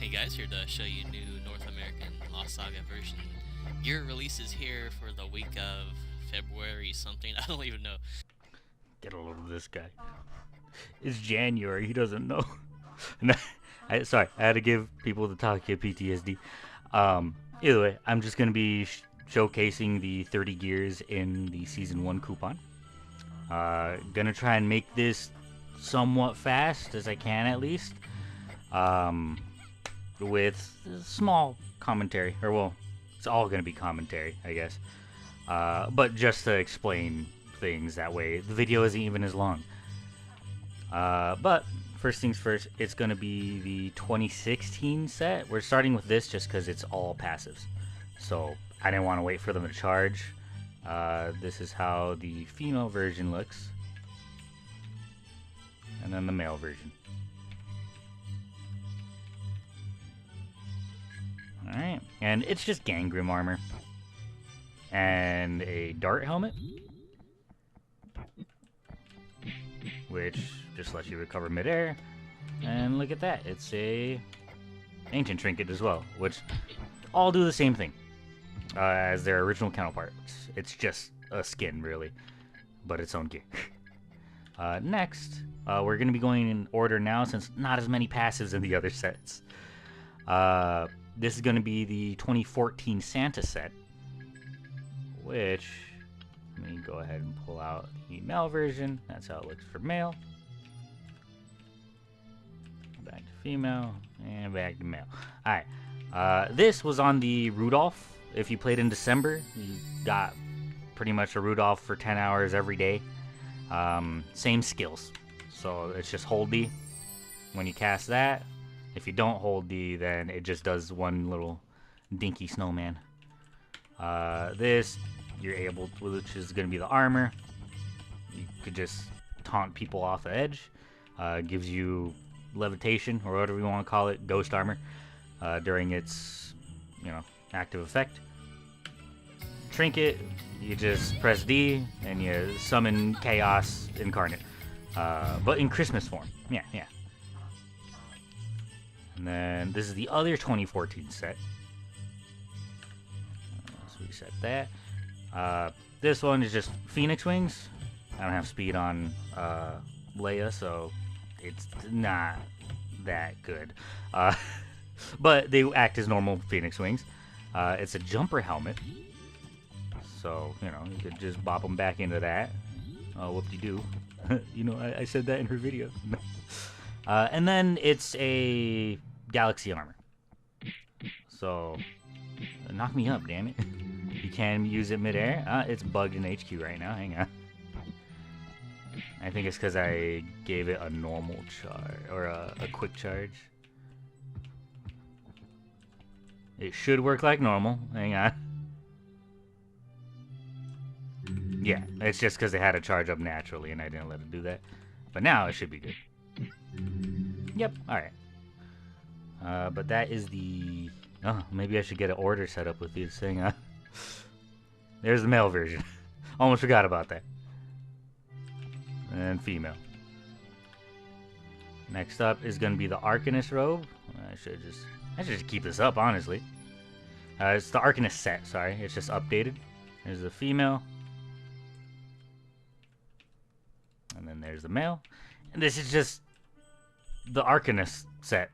Hey guys, here to show you new North American Lost Saga version. Year releases here for the week of February something, I don't even know. Get a load of this guy. It's January, he doesn't know. Sorry, I had to give people the Takia PTSD. Either way, I'm just going to be showcasing the 30 gears in the Season 1 coupon. Gonna try and make this somewhat fast as I can at least. With small commentary, or well, it's all gonna be commentary, I guess. But just to explain things that way, the video isn't even as long. But first things first, it's gonna be the 2016 set. We're starting with this just because it's all passives, so I didn't want to wait for them to charge. This is how the female version looks, and then the male version. Alright, and it's just Gangrim armor. And a dart helmet, which just lets you recover midair. And look at that, it's a ancient trinket as well, which all do the same thing as their original counterparts. It's just a skin, really, but its own gear. Next, we're going to be going in order now, since not as many passives in the other sets. This is going to be the 2014 Santa set, which, let me go ahead and pull out the male version. That's how it looks for male. Back to female, and back to male. Alright, this was on the Rudolph. If you played in December, you got pretty much a Rudolph for 10 hours every day. Same skills. So it's just hold D when you cast that. If you don't hold D, then it just does one little dinky snowman. This, you're able to, which is going to be the armor. You could just taunt people off the edge. Gives you levitation, or whatever you want to call it, ghost armor, during its, active effect. Trinket, you just press D and you summon Chaos Incarnate, but in Christmas form. Yeah. And then this is the other 2014 set. Let's reset that. This one is just Phoenix Wings. I don't have speed on Leia, so it's not that good. But they act as normal Phoenix Wings. It's a jumper helmet. So, you could just bop them back into that. Whoop-de-doo. I said that in her video. And then it's a galaxy armor. So, knock me up, damn it. You can use it midair. It's bugged in HQ right now. Hang on. I think it's because I gave it a normal charge, or a quick charge. It should work like normal. Hang on. Yeah, it's just because it had a charge up naturally and I didn't let it do that. But now it should be good. Yep, alright. But that is the... Oh, maybe I should get an order set up with this thing, huh? There's the male version. Almost forgot about that. And female. Next up is going to be the Arcanist robe. I should just keep this up, honestly. It's the Arcanist set, sorry. It's just updated. There's the female. And then there's the male. And this is just the Arcanist set.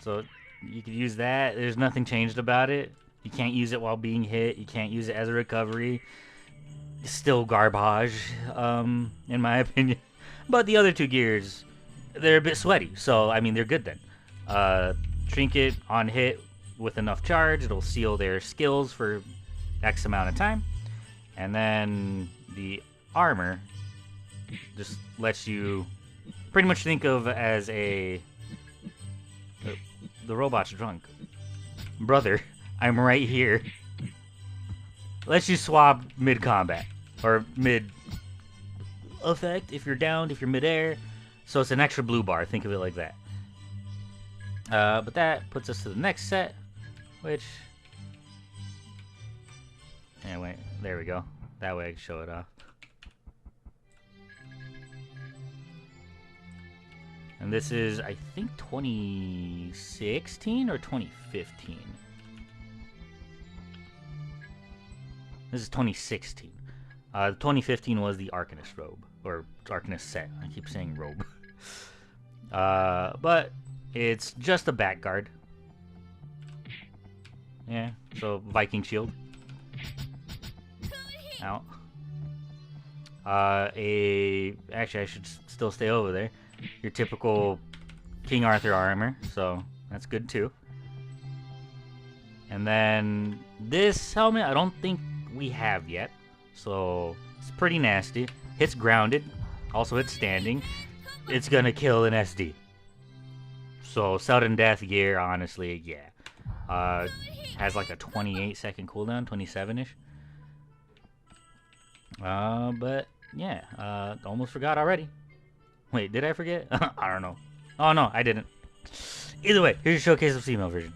So you could use that. There's nothing changed about it. You can't use it while being hit. You can't use it as a recovery. It's still garbage, in my opinion. But the other two gears, they're a bit sweaty. So, I mean, they're good then. Trinket on hit with enough charge. It'll seal their skills for X amount of time. And then the armor just lets you pretty much think of as the robot's drunk. Brother, I'm right here. Lets you swap mid-combat. Or mid-effect, if you're downed, if you're mid-air. So it's an extra blue bar, think of it like that. But that puts us to the next set, which... Anyway, there we go. That way I can show it off. And this is, I think, 2016 or 2015. This is 2016. 2015 was the Arcanist robe, or Arcanist set. I keep saying robe. But it's just a back guard. Yeah, so Viking shield. Out. Actually, I should still stay over there. Your typical King Arthur armor, so that's good too. And then this helmet, I don't think we have yet, so it's pretty nasty. Hits grounded, also hits standing. It's gonna kill an SD. So sudden death gear, honestly, yeah. Has like a 28-second cooldown, 27-ish. But yeah, almost forgot already. Wait, did I forget? I don't know. Oh no, I didn't. Either way, here's a showcase of female version.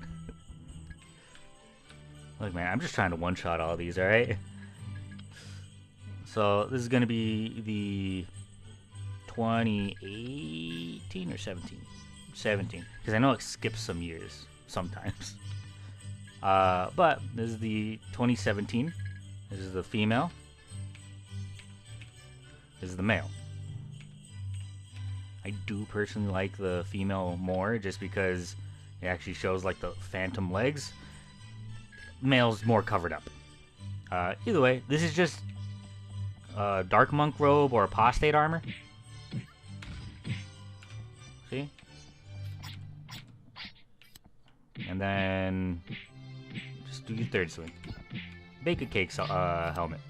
Look, man, I'm just trying to one-shot all these, alright? So, this is going to be the 2018 or 17? 17. Because I know it skips some years, sometimes. But, this is the 2017. This is the female. This is the male. I do personally like the female more, just because it actually shows, like, the phantom legs. Male's more covered up. Either way, this is just dark monk robe or apostate armor. See? And then just do your third swing. Bake a cake helmet.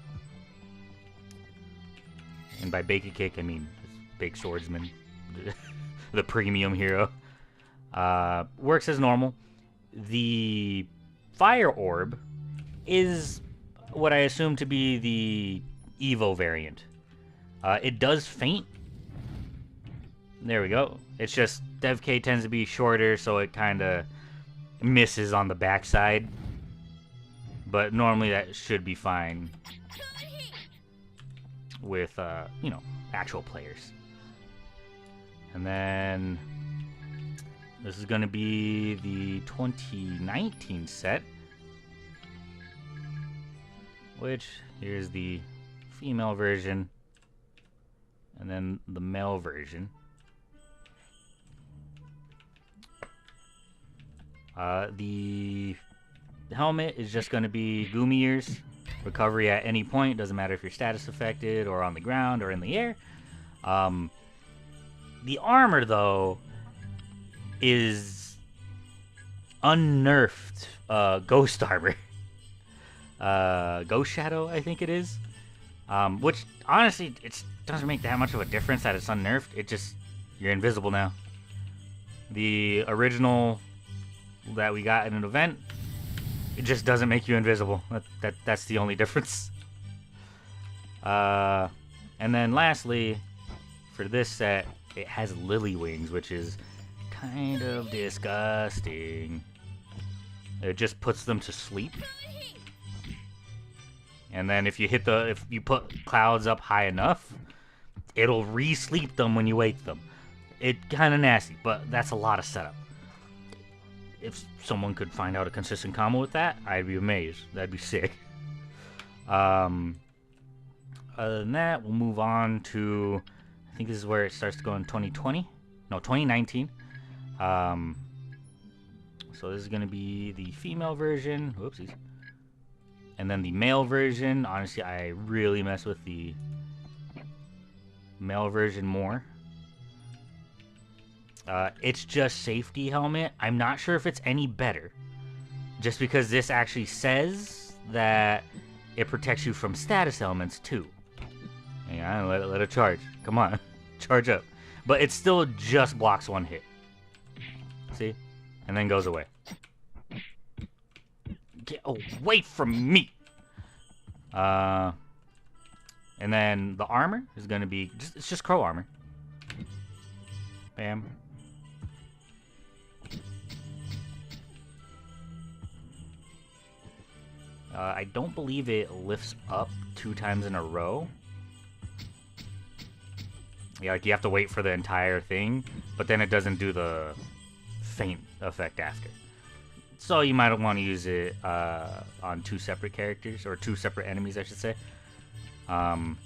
And by bake a cake, I mean bake swordsman, the premium hero. Works as normal. The fire orb is what I assume to be the Evo variant. It does faint. There we go. It's just Dev K tends to be shorter, so it kind of misses on the backside. But normally that should be fine with, you know, actual players. And then this is going to be the 2019 set, which here's the female version and then the male version. The helmet is just going to be Gumi ears. Recovery at any point, doesn't matter if you're status affected or on the ground or in the air. The armor, though, is unnerfed ghost armor. Ghost Shadow, I think it is. Which, honestly, it doesn't make that much of a difference that it's unnerfed. It just, you're invisible now. The original that we got in an event, it just doesn't make you invisible. That's the only difference. And then lastly, for this set, it has lily wings, which is kind of disgusting. It just puts them to sleep. And then if you put clouds up high enough, it'll re-sleep them when you wake them. It's kind of nasty, but that's a lot of setup. If someone could find out a consistent combo with that, I'd be amazed. That'd be sick. Other than that, we'll move on to, I think this is where it starts to go in 2020. No, 2019. So this is going to be the female version. Whoopsies. And then the male version. Honestly, I really mess with the male version more. It's just safety helmet. I'm not sure if it's any better. Just because this actually says that it protects you from status elements too. Hang on, let it charge. Come on, charge up. But it still just blocks one hit. See? And then goes away. Get away from me! And then the armor is going to be, it's just crow armor. Bam. I don't believe it lifts up 2 times in a row. Yeah, like you have to wait for the entire thing, but then it doesn't do the faint effect after. So you might want to use it on 2 separate characters, or 2 separate enemies, I should say. And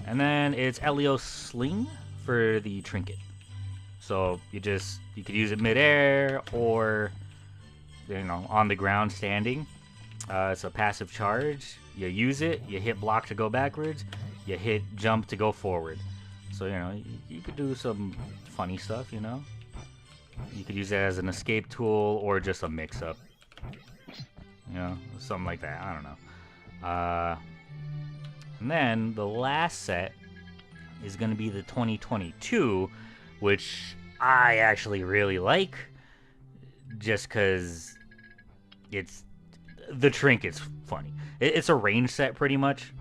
then it's Elio Sling for the trinket. So you could use it midair or on the ground standing. It's a passive charge. You use it, you hit block to go backwards, you hit jump to go forward. So you could do some funny stuff. You could use it as an escape tool or just a mix-up. Something like that. I don't know. And then the last set is going to be the 2022, which I actually really like, just because the trinket's funny. It's a range set pretty much.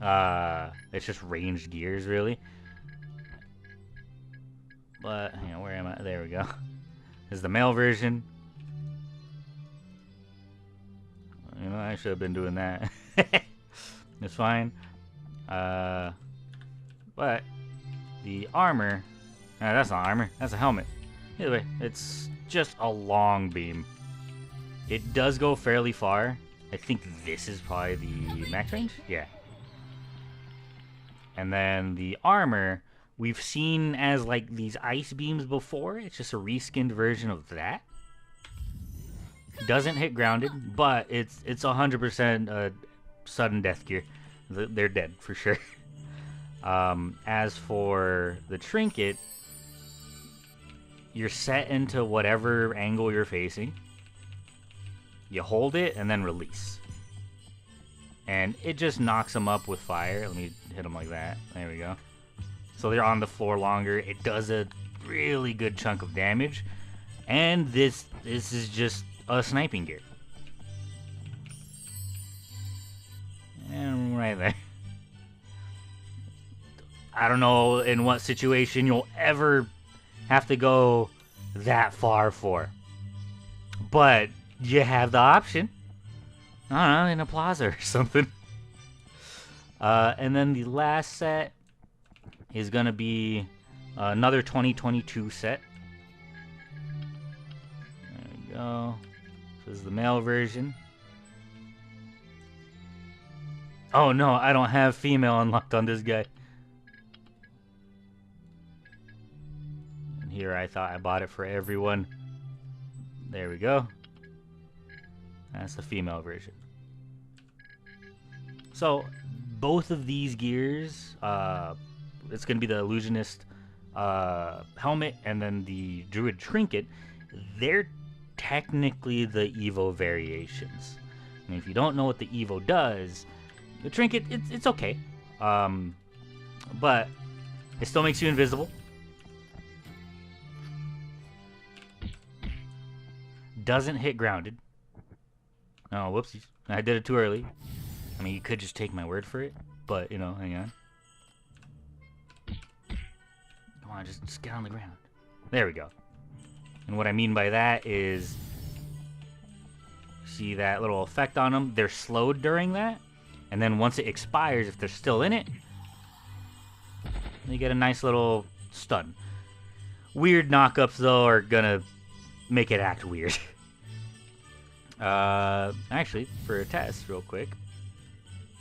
It's just ranged gears really. But where am I? There we go. This is the male version. I should have been doing that. It's fine. But the armor, that's not armor, that's a helmet. Either way, it's just a long beam. It does go fairly far. I think this is probably the max range? Yeah. And then the armor, we've seen as like these ice beams before. It's just a reskinned version of that. Doesn't hit grounded, but it's 100% sudden death gear. They're dead for sure. As for the trinket, you're set into whatever angle you're facing. You hold it and then release. And it just knocks them up with fire. Let me hit them like that. There we go. So they're on the floor longer. It does a really good chunk of damage. And this is just a sniping gear. And right there. I don't know in what situation you'll ever have to go that far for. But you have the option. I don't know, in a plaza or something. And then the last set is going to be another 2022 set. There we go. This is the male version. Oh no, I don't have female unlocked on this guy. And here I thought I bought it for everyone. There we go. That's the female version. So both of these gears, it's going to be the Illusionist helmet and then the Druid trinket. They're technically the Evo variations. I mean, if you don't know what the Evo does, the trinket, it's okay. But it still makes you invisible. Doesn't hit grounded. Oh, whoopsies. I did it too early. I mean, you could just take my word for it, but, hang on. Come on, just get on the ground. There we go. And what I mean by that is, see that little effect on them? They're slowed during that, and then once it expires, if they're still in it, they get a nice little stun. Weird knockups, though, are gonna make it act weird. Actually, for a test, real quick,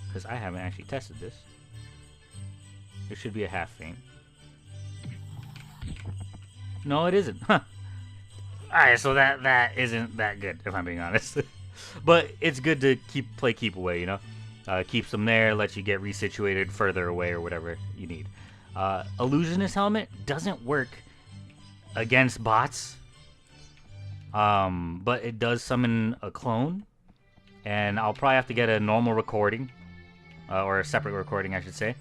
because I haven't actually tested this, there should be a half feint. No, it isn't. Huh. Alright, so that isn't that good, if I'm being honest. But it's good to keep away, keeps them there, lets you get resituated further away or whatever you need. Illusionist helmet doesn't work against bots. But it does summon a clone, and I'll probably have to get a normal recording, or a separate recording, I should say,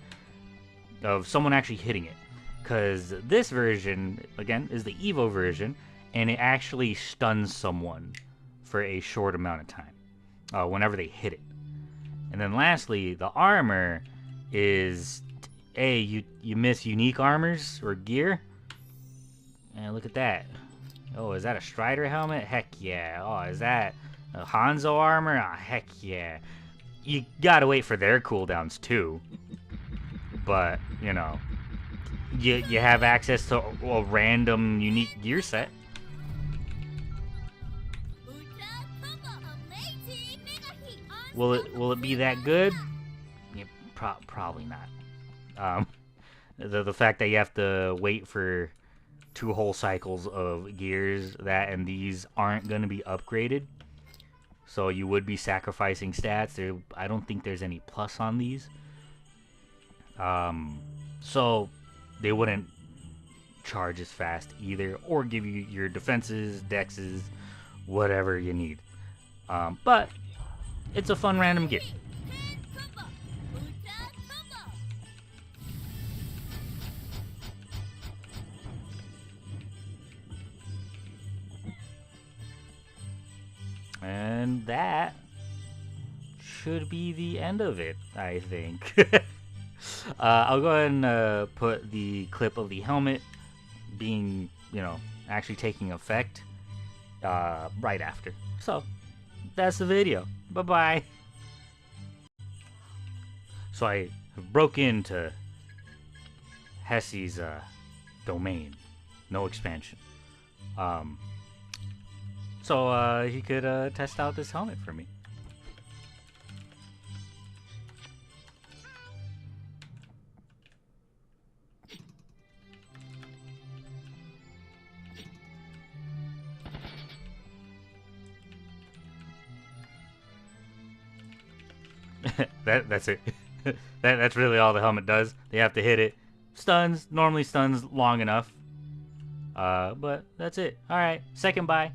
of someone actually hitting it. Because this version, again, is the Evo version, and it actually stuns someone for a short amount of time, whenever they hit it. And then lastly, the armor is, you miss unique armors or gear, and look at that. Oh, is that a Strider helmet? Heck yeah. Oh, is that a Hanzo armor? Oh, heck yeah. You gotta wait for their cooldowns too. But, you have access to a random unique gear set. Will it be that good? Yeah, probably not. The fact that you have to wait for 2 whole cycles of gears, that and these aren't going to be upgraded, so you would be sacrificing stats. I don't think there's any plus on these. So they wouldn't charge as fast either, or give you your defenses, dexes, whatever you need. But it's a fun random gear. And that should be the end of it, I think. I'll go ahead and put the clip of the helmet being, actually taking effect right after. So, that's the video. Bye-bye. So I broke into Hesse's domain. No expansion. So he could test out this helmet for me. That's it. That's really all the helmet does. They have to hit it. Normally stuns long enough. But that's it. Alright, second bye.